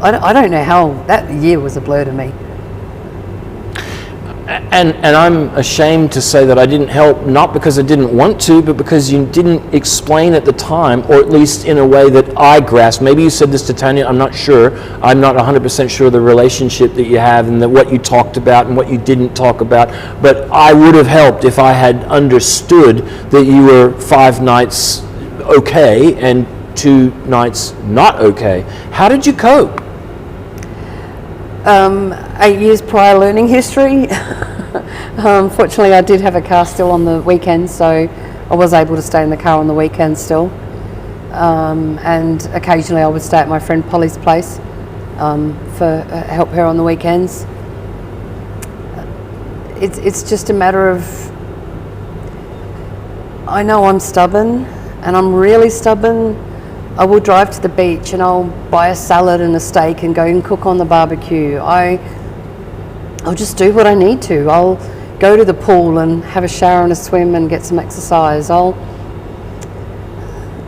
S2: I don't know how that year was a blur to me.
S1: And I'm ashamed to say that I didn't help, not because I didn't want to, but because you didn't explain at the time, or at least in a way that I grasped. Maybe you said this to Tanya, I'm not sure. I'm not 100% sure the relationship that you have and what you talked about and what you didn't talk about. But I would have helped if I had understood that you were 5 nights okay and 2 nights not okay. How did you cope?
S2: 8 years prior learning history. Fortunately, I did have a car still on the weekends, so I was able to stay in the car on the weekends still. And occasionally I would stay at my friend Polly's place for help her on the weekends. It's just a matter of, I know I'm stubborn, and I'm really stubborn. I will drive to the beach and I'll buy a salad and a steak and go and cook on the barbecue. I'll just do what I need to. I'll go to the pool and have a shower and a swim and get some exercise.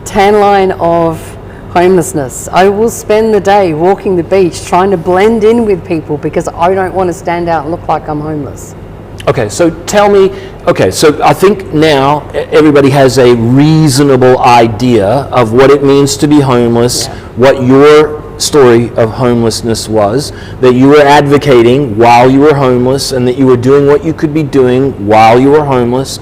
S2: Tan line of homelessness. I will spend the day walking the beach trying to blend in with people because I don't want to stand out and look like I'm homeless.
S1: Okay, so tell me, so I think now everybody has a reasonable idea of what it means to be homeless, what your story of homelessness was, that you were advocating while you were homeless and that you were doing what you could be doing while you were homeless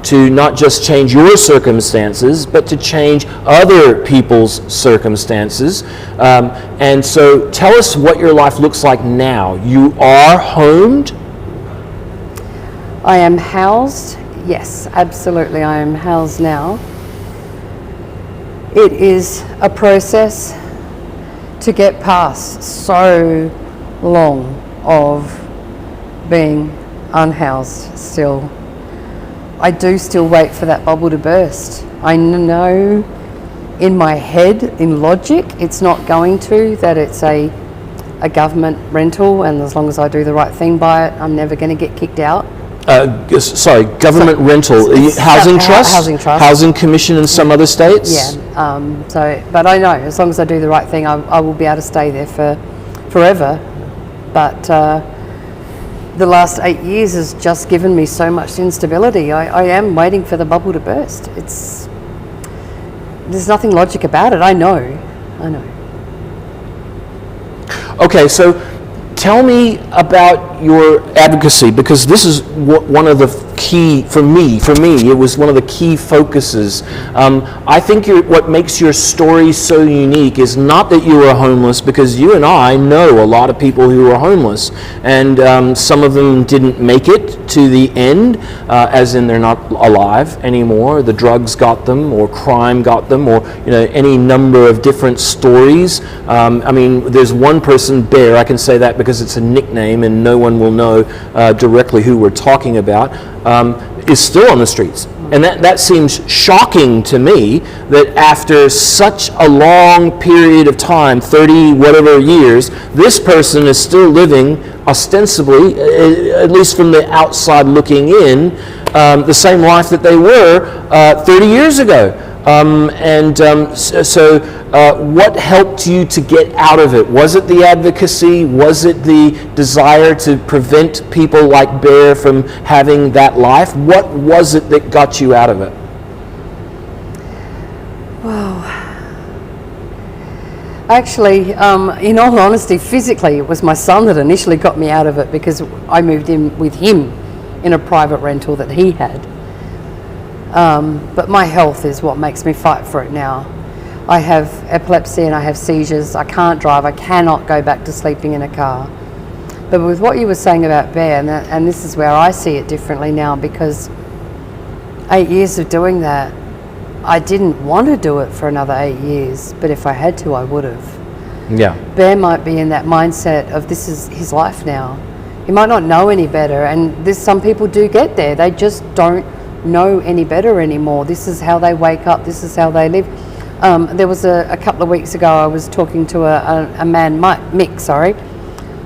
S1: to not just change your circumstances, but to change other people's circumstances. And so tell us what your life looks like now. You are homed?
S2: I am housed. Yes, absolutely, I am housed now. It is a process to get past so long of being unhoused still. I do still wait for that bubble to burst. I know in my head, in logic, it's not going to, that it's a government rental, and as long as I do the right thing by it, I'm never going to get kicked out.
S1: Government rental, housing trust, housing commission in some other states.
S2: Yeah. But I know as long as I do the right thing, I will be able to stay there for forever. But the last 8 years has just given me so much instability. I am waiting for the bubble to burst. There's nothing logic about it. I know.
S1: Okay, so tell me about your advocacy, because this is one of the key, for me, it was one of the key focuses. I think what makes your story so unique is not that you were homeless, because you and I know a lot of people who were homeless, and some of them didn't make it to the end, as in they're not alive anymore. The drugs got them, or crime got them, or any number of different stories. I mean, there's one person, Bear, I can say that because it's a nickname and no one will know directly who we're talking about, is still on the streets. And that seems shocking to me, that after such a long period of time, 30 whatever years, this person is still living ostensibly, at least from the outside looking in, the same life that they were 30 years ago. So what helped you to get out of it? Was it the advocacy? Was it the desire to prevent people like Bear from having that life? What was it that got you out of it?
S2: Wow. Actually, in all honesty, physically, it was my son that initially got me out of it, because I moved in with him in a private rental that he had. But my health is what makes me fight for it now. I have epilepsy and I have seizures. I can't drive. I cannot go back to sleeping in a car. But with what you were saying about Bear, and this is where I see it differently now, because 8 years of doing that, I didn't want to do it for another 8 years, but if I had to, I would have.
S1: Yeah.
S2: Bear might be in that mindset of this is his life now. He might not know any better, and some people do get there. They just don't know any better anymore. This is how they wake up. This is how they live. There was a couple of weeks ago, I was talking to a man, Mick,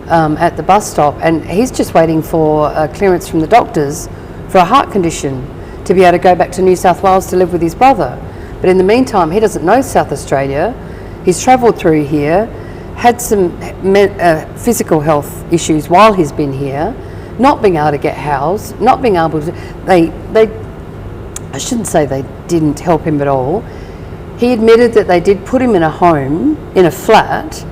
S2: at the bus stop, and he's just waiting for clearance from the doctors for a heart condition to be able to go back to New South Wales to live with his brother. But in the meantime, he doesn't know South Australia. He's travelled through here, had some physical health issues while he's been here, not being able to get housed, not being able to, I shouldn't say they didn't help him at all. He admitted that they did put him in a home, in a flat,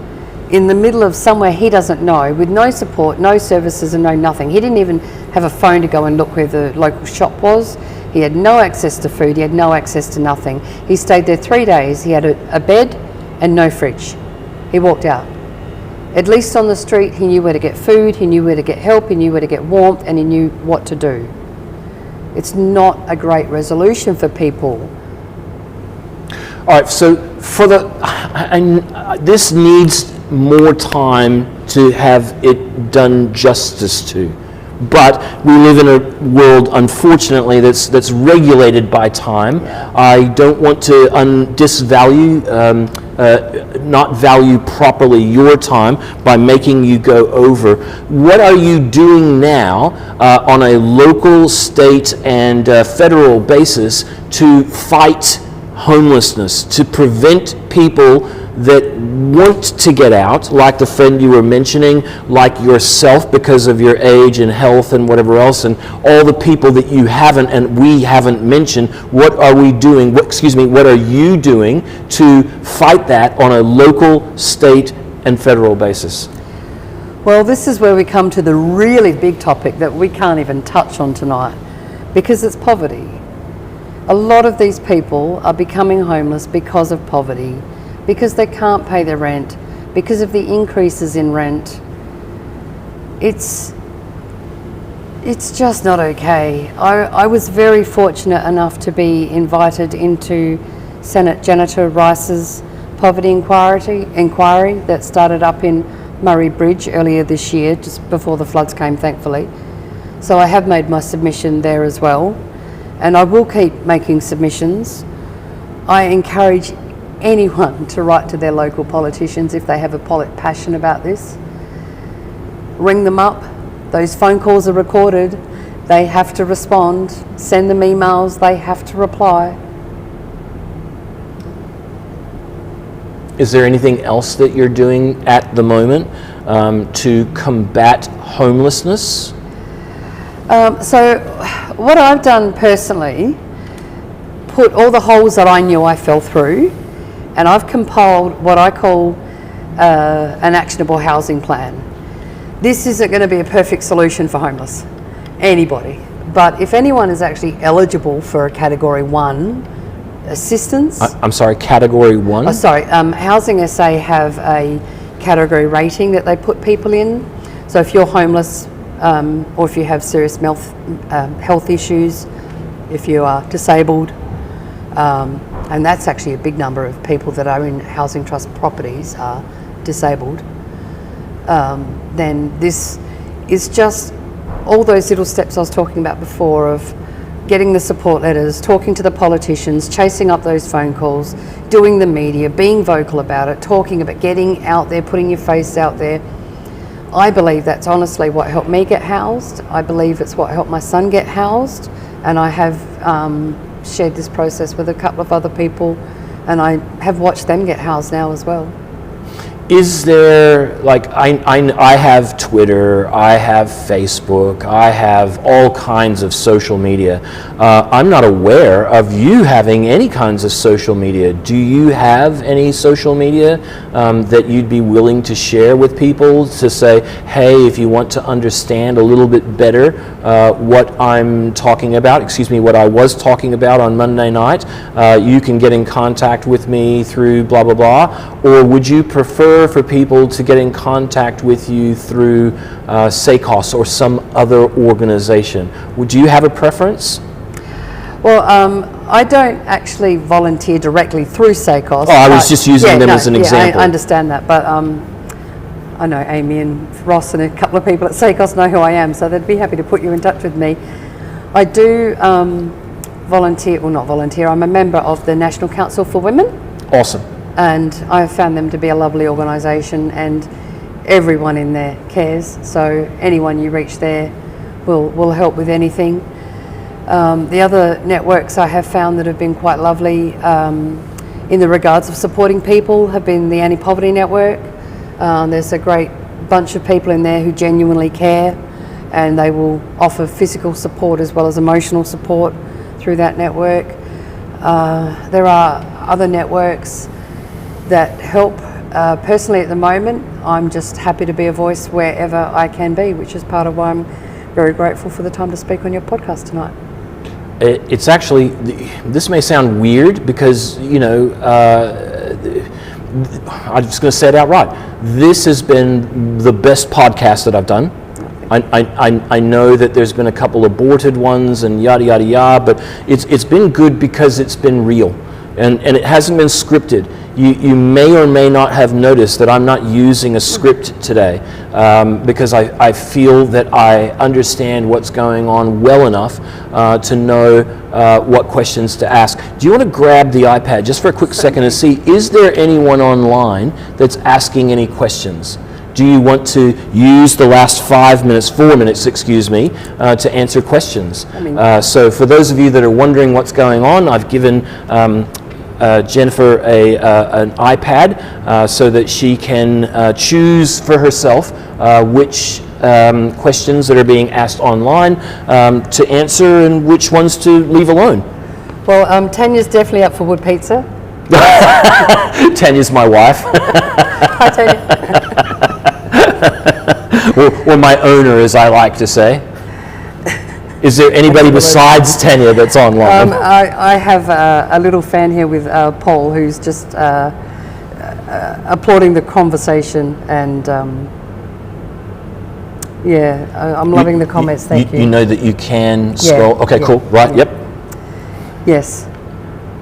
S2: in the middle of somewhere he doesn't know, with no support, no services and no nothing. He didn't even have a phone to go and look where the local shop was. He had no access to food, he had no access to nothing. He stayed there 3 days, he had a bed and no fridge. He walked out. At least on the street, he knew where to get food, he knew where to get help, he knew where to get warmth, and he knew what to do. It's not a great resolution for people.
S1: All right, so this needs more time to have it done justice to. But we live in a world, unfortunately, that's regulated by time. Yeah. I don't want to not value properly your time by making you go over. What are you doing now on a local, state, and federal basis to fight homelessness, to prevent people that want to get out, like the friend you were mentioning, like yourself because of your age and health and whatever else, and all the people that you haven't and we haven't mentioned? What are we doing, what are you doing to fight that on a local, state, and federal basis?
S2: Well, this is where we come to the really big topic that we can't even touch on tonight, because it's poverty. A lot of these people are becoming homeless because of poverty, because they can't pay their rent, because of the increases in rent. It's just not okay. I was very fortunate enough to be invited into Senate Janitor Rice's poverty inquiry that started up in Murray Bridge earlier this year, just before the floods came, thankfully. So I have made my submission there as well, and I will keep making submissions. I encourage anyone to write to their local politicians if they have a passion about this. Ring them up. Those phone calls are recorded. They have to respond. Send them emails. They have to reply.
S1: Is there anything else that you're doing at the moment to combat homelessness?
S2: So what I've done personally, put all the holes that I knew I fell through, and I've compiled what I call an actionable housing plan. This isn't going to be a perfect solution for homeless, anybody. But if anyone is actually eligible for a Category 1 assistance...
S1: I'm sorry, Category 1?
S2: Oh, sorry. Housing SA have a category rating that they put people in. So if you're homeless, or if you have serious health issues, if you are disabled, and that's actually a big number of people that are in housing trust properties are disabled, then this is just all those little steps I was talking about before of getting the support letters, talking to the politicians, chasing up those phone calls, doing the media, being vocal about it, talking about getting out there, putting your face out there. I believe that's honestly what helped me get housed. I believe it's what helped my son get housed, and I have shared this process with a couple of other people, and I have watched them get housed now as well.
S1: Is there, like, I have Twitter, I have Facebook, I have all kinds of social media. I'm not aware of you having any kinds of social media. Do you have any social media that you'd be willing to share with people to say, hey, if you want to understand a little bit better what I'm talking about, what I was talking about on Monday night, you can get in contact with me through blah, blah, blah? Or would you prefer for people to get in contact with you through SACOS or some other organization? Would you have a preference?
S2: Well, I don't actually volunteer directly through SACOS.
S1: Oh, I was just using them as an example.
S2: I understand that, but I know Amy and Ross and a couple of people at SACOS know who I am, so they'd be happy to put you in touch with me. I do volunteer, well, not volunteer, I'm a member of the National Council for Women.
S1: Awesome.
S2: And I have found them to be a lovely organisation, and everyone in there cares. So anyone you reach there will help with anything. The other networks I have found that have been quite lovely in the regards of supporting people have been the Anti-Poverty Network. There's a great bunch of people in there who genuinely care, and they will offer physical support as well as emotional support through that network. There are other networks that help. Personally at the moment, I'm just happy to be a voice wherever I can be, which is part of why I'm very grateful for the time to speak on your podcast tonight.
S1: It's actually, this may sound weird because, I'm just going to say it outright. This has been the best podcast that I've done. I know that there's been a couple aborted ones and yada, yada, yada, but it's been good because it's been real and it hasn't been scripted. You may or may not have noticed that I'm not using a script today because I feel that I understand what's going on well enough to know what questions to ask. Do you want to grab the iPad just for a quick second and see, is there anyone online that's asking any questions? Do you want to use the last 4 minutes, to answer questions? So for those of you that are wondering what's going on, I've given Jennifer an iPad so that she can choose for herself which questions that are being asked online to answer and which ones to leave alone.
S2: Well, Tanya's definitely up for wood pizza.
S1: Tanya's my wife.
S2: Hi, Tanya.
S1: or my owner, as I like to say. Is there anybody besides Tanya that's online?
S2: I have a little fan here with Paul, who's just applauding the conversation, and I'm loving the comments. Thank you.
S1: You know that you can scroll. Okay, cool. Right. Yep.
S2: Yes.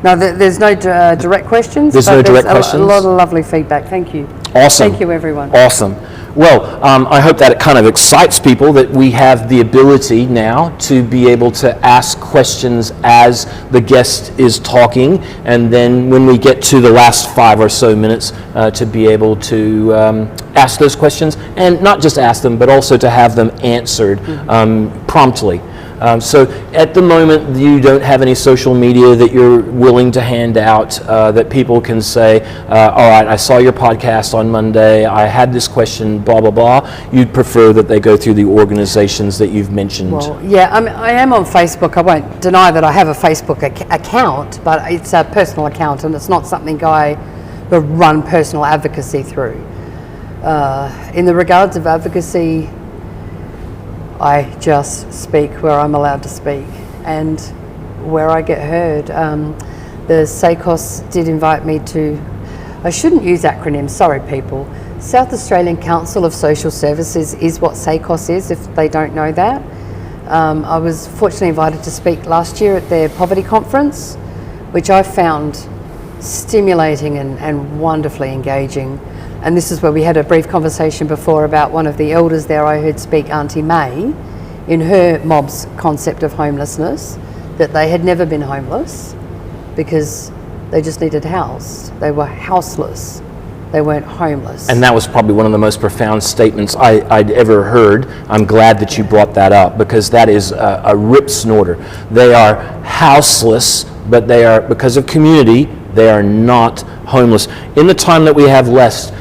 S2: No, there's no direct questions.
S1: There's no direct questions.
S2: A lot of lovely feedback. Thank you.
S1: Awesome.
S2: Thank you, everyone.
S1: Awesome. Well, I hope that it kind of excites people that we have the ability now to be able to ask questions as the guest is talking, and then when we get to the last 5 or so minutes to be able to ask those questions, and not just ask them, but also to have them answered promptly. So at the moment, you don't have any social media that you're willing to hand out that people can say, all right, I saw your podcast on Monday, I had this question, blah, blah, blah. You'd prefer that they go through the organizations that you've mentioned.
S2: Well, yeah, I am on Facebook. I won't deny that I have a Facebook account, but it's a personal account, and it's not something I run personal advocacy through. In the regards of advocacy, I just speak where I'm allowed to speak and where I get heard. The SACOS did invite me to, I shouldn't use acronyms, sorry people. South Australian Council of Social Services is what SACOS is, if they don't know that. I was fortunately invited to speak last year at their poverty conference, which I found stimulating and wonderfully engaging. And this is where we had a brief conversation before about one of the elders there I heard speak, Auntie May, in her mob's concept of homelessness, that they had never been homeless because they just needed housed. They were houseless. They weren't homeless.
S1: And that was probably one of the most profound statements I'd ever heard. I'm glad that you brought that up, because that is a rip snorter. They are houseless, but they are, because of community, they are not homeless. In the time that we have left,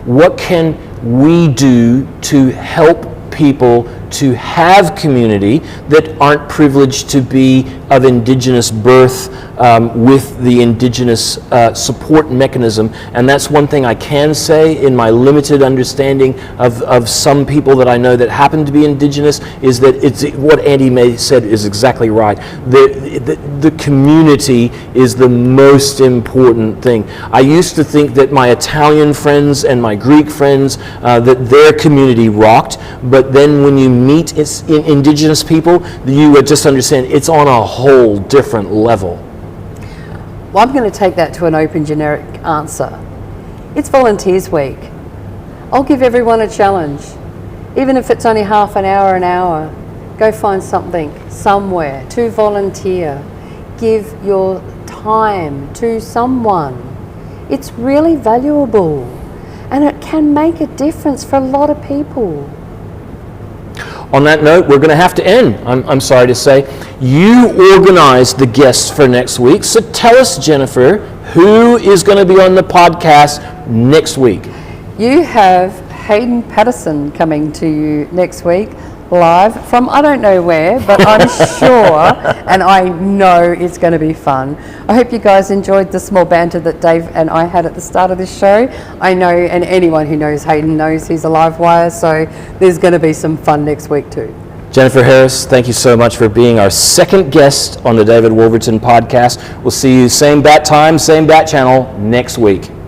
S1: what can we do to help people to have community that aren't privileged to be of Indigenous birth with the Indigenous support mechanism? And that's one thing I can say in my limited understanding of some people that I know that happen to be Indigenous, is that it's what Auntie May said is exactly right. The community is the most important thing. I used to think that my Italian friends and my Greek friends, that their community rocked, but then when you meet Indigenous people, you would just understand it's on a whole different level.
S2: Well, I'm going to take that to an open generic answer. It's Volunteers Week. I'll give everyone a challenge. Even if it's only half an hour, go find something somewhere to volunteer. Give your time to someone. It's really valuable, and it can make a difference for a lot of people.
S1: On that note, we're going to have to end. I'm sorry to say. You organized the guests for next week, so tell us, Jennifer, who is going to be on the podcast next week?
S2: You have Hayden Patterson coming to you next week, live from I don't know where, but I'm sure and I know it's going to be fun. I hope you guys enjoyed the small banter that Dave and I had at the start of this show. I know, and anyone who knows Hayden knows he's a live wire, so there's going to be some fun next week too.
S1: Jennifer Harris, thank you so much for being our second guest on the David Wolverton podcast. We'll see you same bat time, same bat channel next week.